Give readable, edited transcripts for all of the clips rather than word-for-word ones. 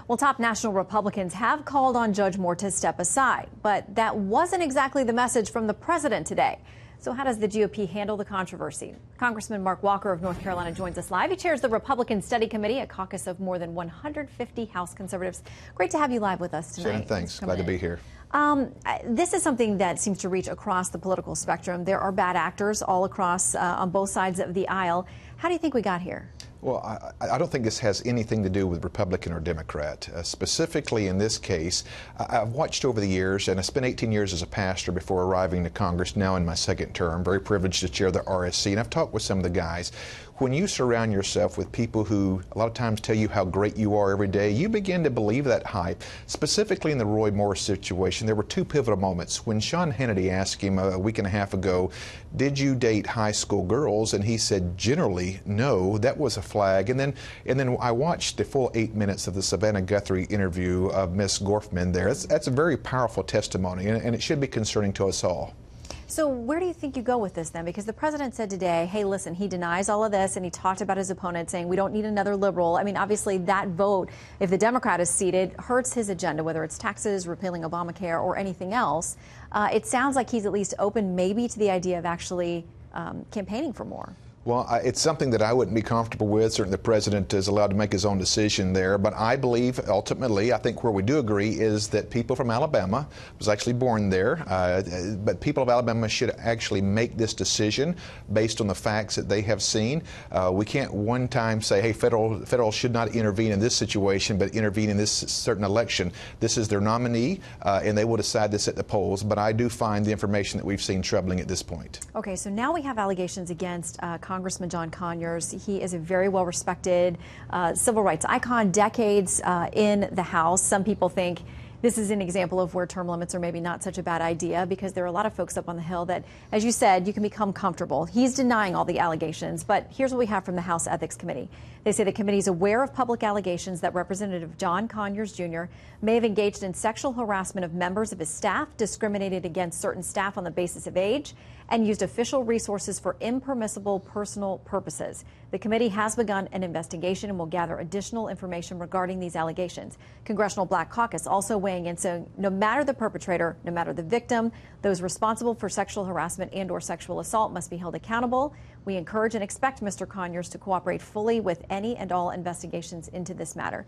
Well, top national Republicans have called on Judge Moore to step aside, but that wasn't exactly the message from the president today. So how does the GOP handle the controversy? Congressman Mark Walker of North Carolina joins us live. He chairs the Republican Study Committee, a caucus of more than 150 House conservatives. Great to have you live with us tonight. Shannon, thanks. Glad to be here. This is something that seems to reach across the political spectrum. There are bad actors all across on both sides of the aisle. How do you think we got here? Well, I don't think this has anything to do with Republican or Democrat. Specifically in this case, I've watched over the years, and I spent 18 years as a pastor before arriving to Congress, now in my second term, very privileged to chair the RSC, and I've talked with some of the guys. When you surround yourself with people who a lot of times tell you how great you are every day, you begin to believe that hype. Specifically in the Roy Moore situation, there were two pivotal moments. When Sean Hannity asked him a week and a half ago, did you date high school girls? And he said, generally, no. That was a flag. And then I watched the full 8 minutes of the Savannah Guthrie interview of Miss Gorfman there. That's a very powerful testimony, and it should be concerning to us all. So where do you think you go with this then? Because the president said today, hey, listen, he denies all of this, and he talked about his opponent saying we don't need another liberal. I mean, obviously that vote, if the Democrat is seated, hurts his agenda, whether it's taxes, repealing Obamacare, or anything else. It sounds like he's at least open maybe to the idea of actually campaigning for more. Well, it's something that I wouldn't be comfortable with. Certainly the president is allowed to make his own decision there. But I believe, ultimately, I think where we do agree is that people from Alabama, was actually born there, but people of Alabama should actually make this decision based on the facts that they have seen. We can't one time say, hey, federal should not intervene in this situation, but intervene in this certain election. This is their nominee, and they will decide this at the polls. But I do find the information that we've seen troubling at this point. Okay, so now we have allegations against Congressman John Conyers. He is a very well-respected civil rights icon, decades in the House. Some people think this is an example of where term limits are maybe not such a bad idea, because there are a lot of folks up on the Hill that, as you said, you can become comfortable. He's denying all the allegations, but here's what we have from the House Ethics Committee. They say the committee is aware of public allegations that Representative John Conyers Jr. may have engaged in sexual harassment of members of his staff, discriminated against certain staff on the basis of age, and used official resources for impermissible personal purposes. The committee has begun an investigation and will gather additional information regarding these allegations. Congressional Black Caucus also weighing in, saying no matter the perpetrator, no matter the victim, those responsible for sexual harassment and/or sexual assault must be held accountable. We encourage and expect Mr. Conyers to cooperate fully with any and all investigations into this matter.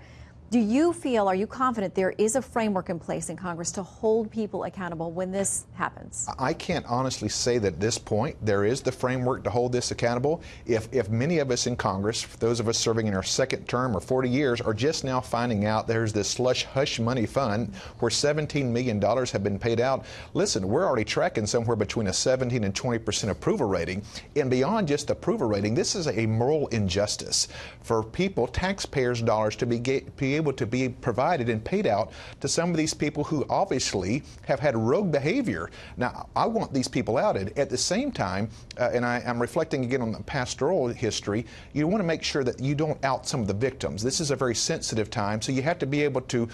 Do you feel, are you confident there is a framework in place in Congress to hold people accountable when this happens? I can't honestly say that at this point there is the framework to hold this accountable. If many of us in Congress, those of us serving in our second term or 40 years, are just now finding out there's this slush hush money fund where $17 million have been paid out, listen, we're already tracking somewhere between a 17 and 20% approval rating. And beyond just approval rating, this is a moral injustice for people, taxpayers' dollars, to be able to be provided and paid out to some of these people who obviously have had rogue behavior. Now, I want these people outed. At the same time, and I'm reflecting again on the pastoral history, you want to make sure that you don't out some of the victims. This is a very sensitive time, so you have to be able to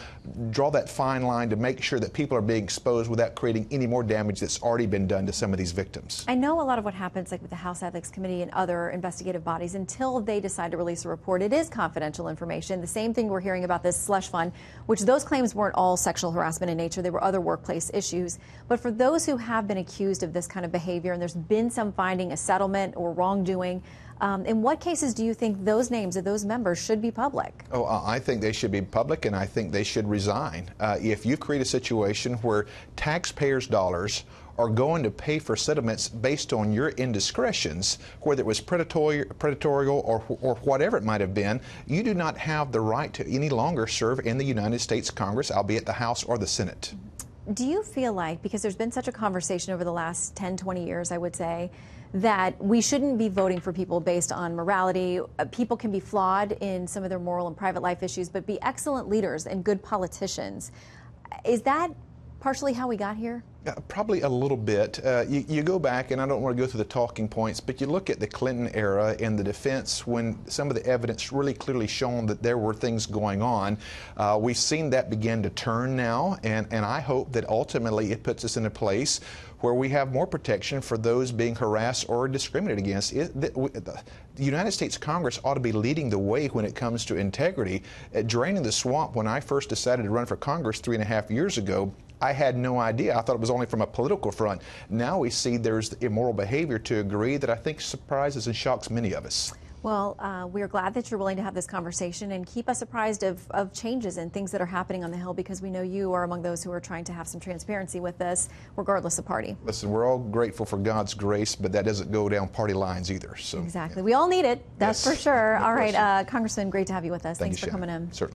draw that fine line to make sure that people are being exposed without creating any more damage that's already been done to some of these victims. I know a lot of what happens, like with the House Ethics Committee and other investigative bodies, until they decide to release a report, it is confidential information. The same thing we're hearing about this slush fund, which those claims weren't all sexual harassment in nature. They were other workplace issues. But for those who have been accused of this kind of behavior, and there's been some finding, a settlement or wrongdoing, in what cases do you think those names of those members should be public? Oh, I think they should be public, and I think they should resign. If you create a situation where taxpayers' dollars are going to pay for settlements based on your indiscretions, whether it was predatory or whatever it might have been, you do not have the right to any longer serve in the United States Congress, albeit the House or the Senate. Do you feel like, because there's been such a conversation over the last 10, 20 years, I would say, that we shouldn't be voting for people based on morality? People can be flawed in some of their moral and private life issues, but be excellent leaders and good politicians. Is that partially how we got here? Probably a little bit. You go back, and I don't want to go through the talking points, but you look at the Clinton era and the defense when some of the evidence really clearly shown that there were things going on. We've seen that begin to turn now, and I hope that ultimately it puts us in a place where we have more protection for those being harassed or discriminated against. the United States Congress ought to be leading the way when it comes to integrity. Draining the swamp, when I first decided to run for Congress 3.5 years ago, I had no idea. I thought it was only from a political front. Now we see there's immoral behavior to a degree that I think surprises and shocks many of us. Well, we're glad that you're willing to have this conversation and keep us apprised of changes and things that are happening on the Hill, because we know you are among those who are trying to have some transparency with this, regardless of party. Listen, we're all grateful for God's grace, but that doesn't go down party lines either. So exactly. We all need it. That's for sure. All right, Congressman, great to have you with us. Thanks for coming in. Certainly.